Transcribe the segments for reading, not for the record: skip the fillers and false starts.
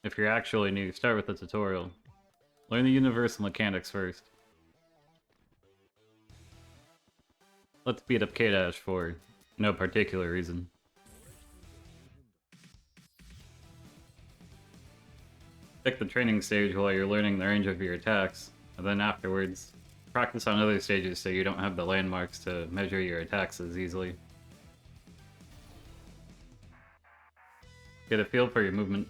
If you're actually new, start with the tutorial. Learn the universal mechanics first. Let's beat up K-Dash for no particular reason. Pick the training stage while you're learning the range of your attacks, and then afterwards, practice on other stages so you don't have the landmarks to measure your attacks as easily. Get a feel for your movement.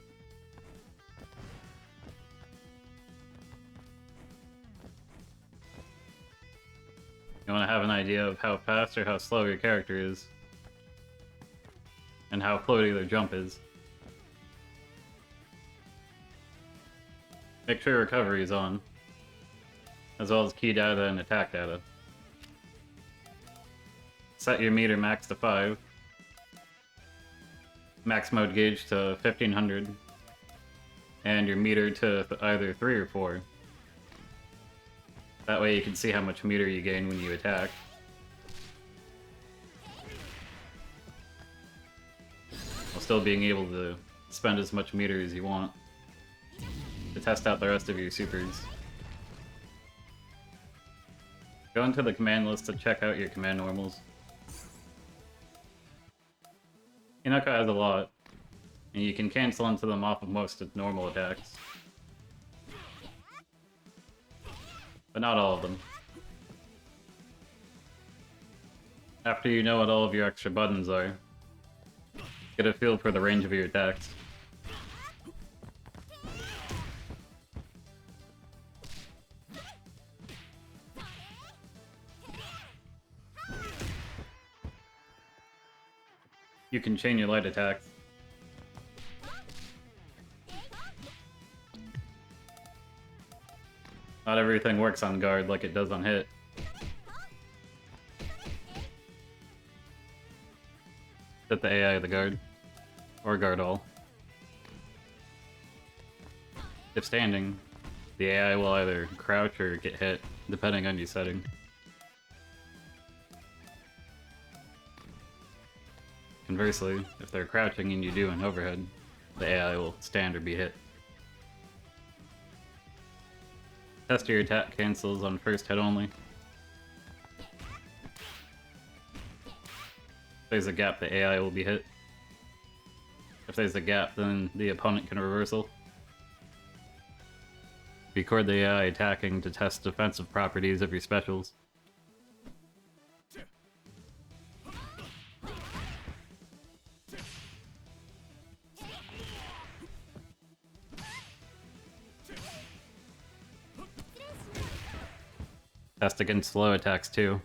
You want to have an idea of how fast or how slow your character is, and how floaty their jump is. Make sure recovery is on, as well as key data and attack data. Set your meter max to 5, max mode gauge to 1500, and your meter to either 3 or 4. That way you can see how much meter you gain when you attack. While still being able to spend as much meter as you want to test out the rest of your supers. Go into the command list to check out your command normals. Hinako has a lot, and you can cancel into them off of most of normal attacks. But not all of them. After you know what all of your extra buttons are, get a feel for the range of your attacks. You can chain your light attacks. Not everything works on guard like it does on hit. Set the AI of the guard. Or guard all. If standing, the AI will either crouch or get hit, depending on your setting. Conversely, if they're crouching and you do an overhead, the AI will stand or be hit. Test your attack cancels on first hit only. If there's a gap, the AI will be hit. If there's a gap, then the opponent can reversal. Record the AI attacking to test defensive properties of your specials. Test against slow attacks too.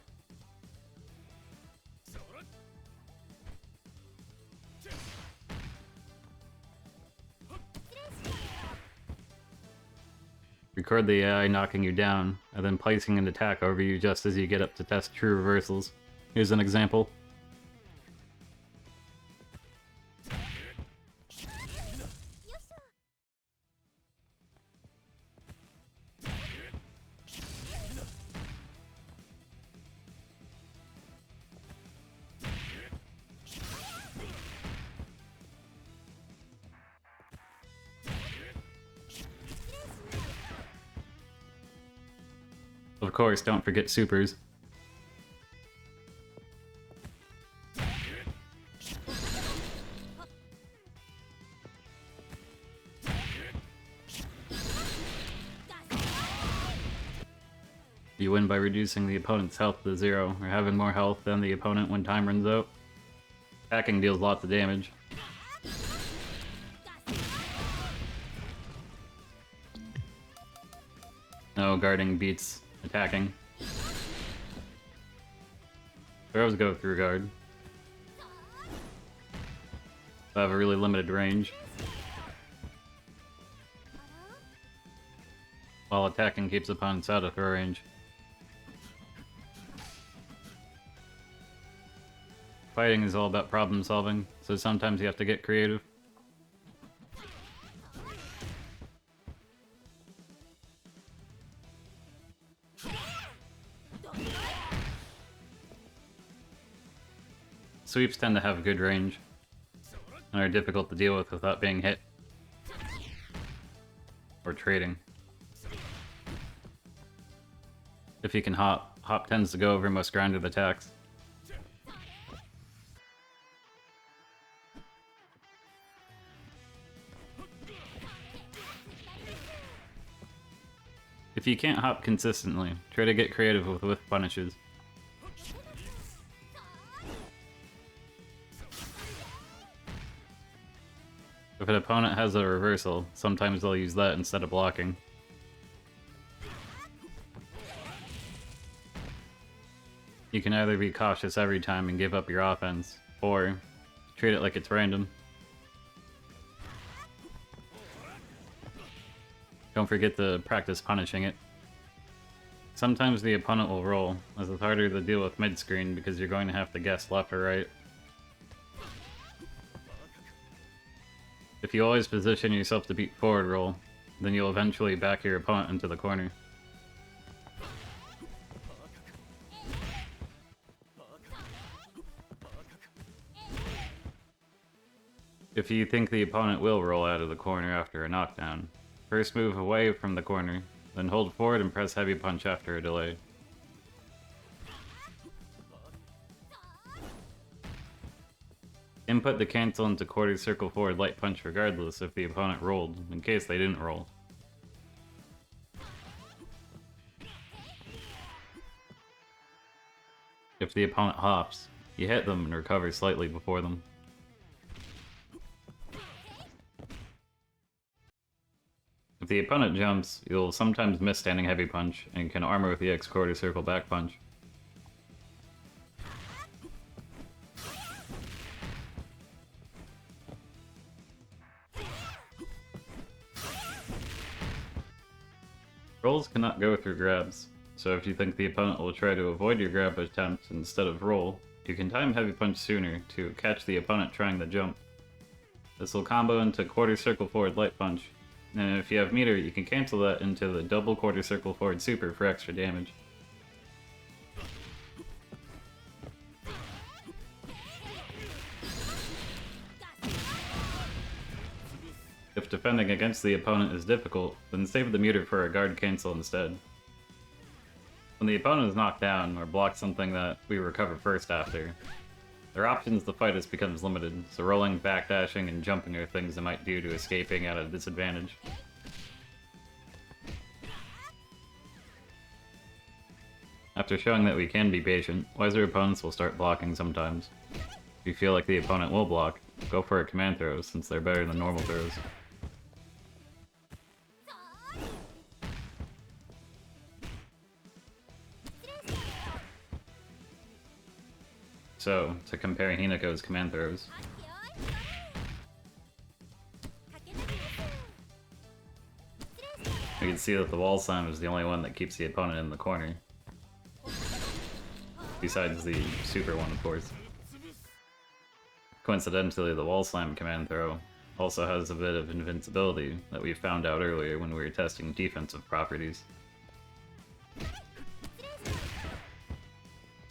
Record the AI knocking you down, and then placing an attack over you just as you get up to test true reversals. Here's an example. Of course, don't forget supers. You win by reducing the opponent's health to 0, or having more health than the opponent when time runs out. Attacking deals lots of damage. No, guarding beats attacking. Throws go through guard. They have a really limited range. While attacking keeps opponents out of throw range. Fighting is all about problem solving, so sometimes you have to get creative. Sweeps tend to have good range, and are difficult to deal with without being hit. or trading. If you can hop, hop tends to go over most grounded attacks. If you can't hop consistently, try to get creative with whiff punishes. If an opponent has a reversal, sometimes they'll use that instead of blocking. You can either be cautious every time and give up your offense, or treat it like it's random. Don't forget to practice punishing it. Sometimes the opponent will roll, as it's harder to deal with mid-screen because you're going to have to guess left or right. If you always position yourself to beat forward roll, then you'll eventually back your opponent into the corner. If you think the opponent will roll out of the corner after a knockdown, first move away from the corner, then hold forward and press heavy punch after a delay. Input the cancel into quarter circle forward light punch regardless if the opponent rolled, in case they didn't roll. If the opponent hops, you hit them and recover slightly before them. If the opponent jumps, you'll sometimes miss standing heavy punch and can armor with the X quarter circle back punch. Rolls cannot go through grabs, so if you think the opponent will try to avoid your grab attempt instead of roll, you can time heavy punch sooner to catch the opponent trying the jump. This will combo into quarter circle forward light punch, and if you have meter, you can cancel that into the double quarter circle forward super for extra damage. If defending against the opponent is difficult, then save the meter for a guard cancel instead. When the opponent is knocked down, or blocks something that we recover first after, their options to fight us becomes limited, so rolling, backdashing, and jumping are things they might do to escaping at a disadvantage. After showing that we can be patient, wiser opponents will start blocking sometimes. If you feel like the opponent will block, go for a command throw since they're better than normal throws. So, to compare Hinako's command throws. We can see that the wall slam is the only one that keeps the opponent in the corner. Besides the super one, of course. Coincidentally, the wall slam command throw also has a bit of invincibility that we found out earlier when we were testing defensive properties.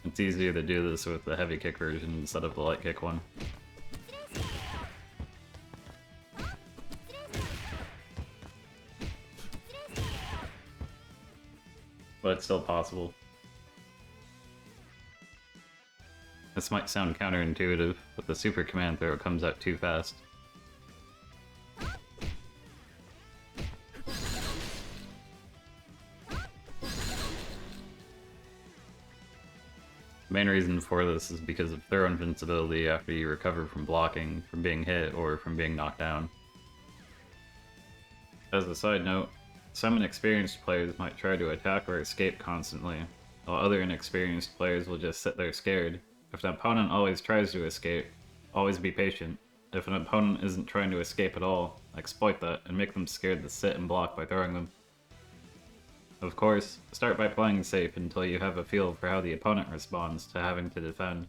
It's easier to do this with the heavy kick version instead of the light kick one. But it's still possible. This might sound counterintuitive, but the super command throw comes out too fast. The main reason for this is because of throw invincibility after you recover from blocking, from being hit, or from being knocked down. As a side note, some inexperienced players might try to attack or escape constantly, while other inexperienced players will just sit there scared. If an opponent always tries to escape, always be patient. If an opponent isn't trying to escape at all, exploit that and make them scared to sit and block by throwing them. Of course, start by playing safe until you have a feel for how the opponent responds to having to defend.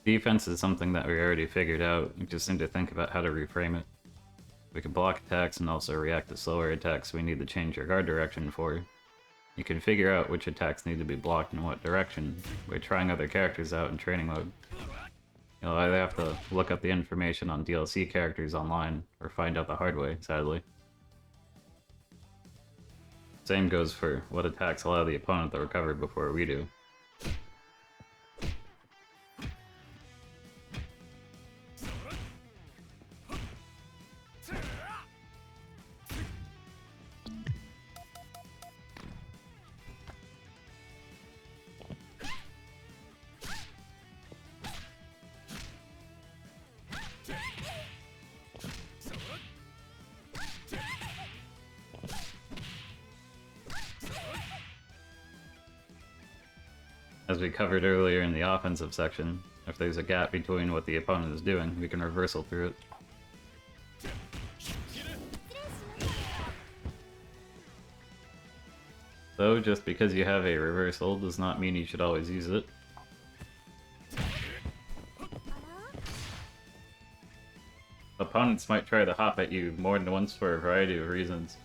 Defense is something that we already figured out, we just need to think about how to reframe it. We can block attacks and also react to slower attacks we need to change our guard direction for. You can figure out which attacks need to be blocked in what direction by trying other characters out in training mode. You'll either have to look up the information on DLC characters online, or find out the hard way, sadly. Same goes for what attacks allow the opponent to recover before we do. As we covered earlier in the offensive section, if there's a gap between what the opponent is doing, we can reversal through it. Though, just because you have a reversal does not mean you should always use it. Opponents might try to hop at you more than once for a variety of reasons.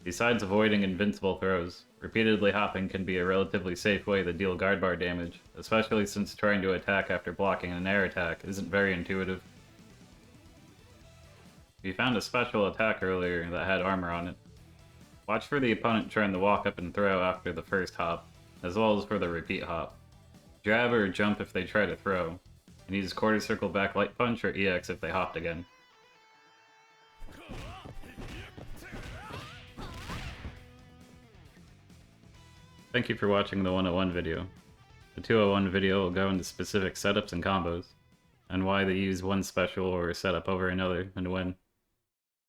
Besides avoiding invincible throws, repeatedly hopping can be a relatively safe way to deal guard bar damage, especially since trying to attack after blocking an air attack isn't very intuitive. We found a special attack earlier that had armor on it. Watch for the opponent trying to walk up and throw after the first hop, as well as for the repeat hop. Jab or jump if they try to throw, and use quarter circle back light punch or EX if they hopped again. Thank you for watching the 101 video. The 201 video will go into specific setups and combos, and why they use one special or setup over another and when.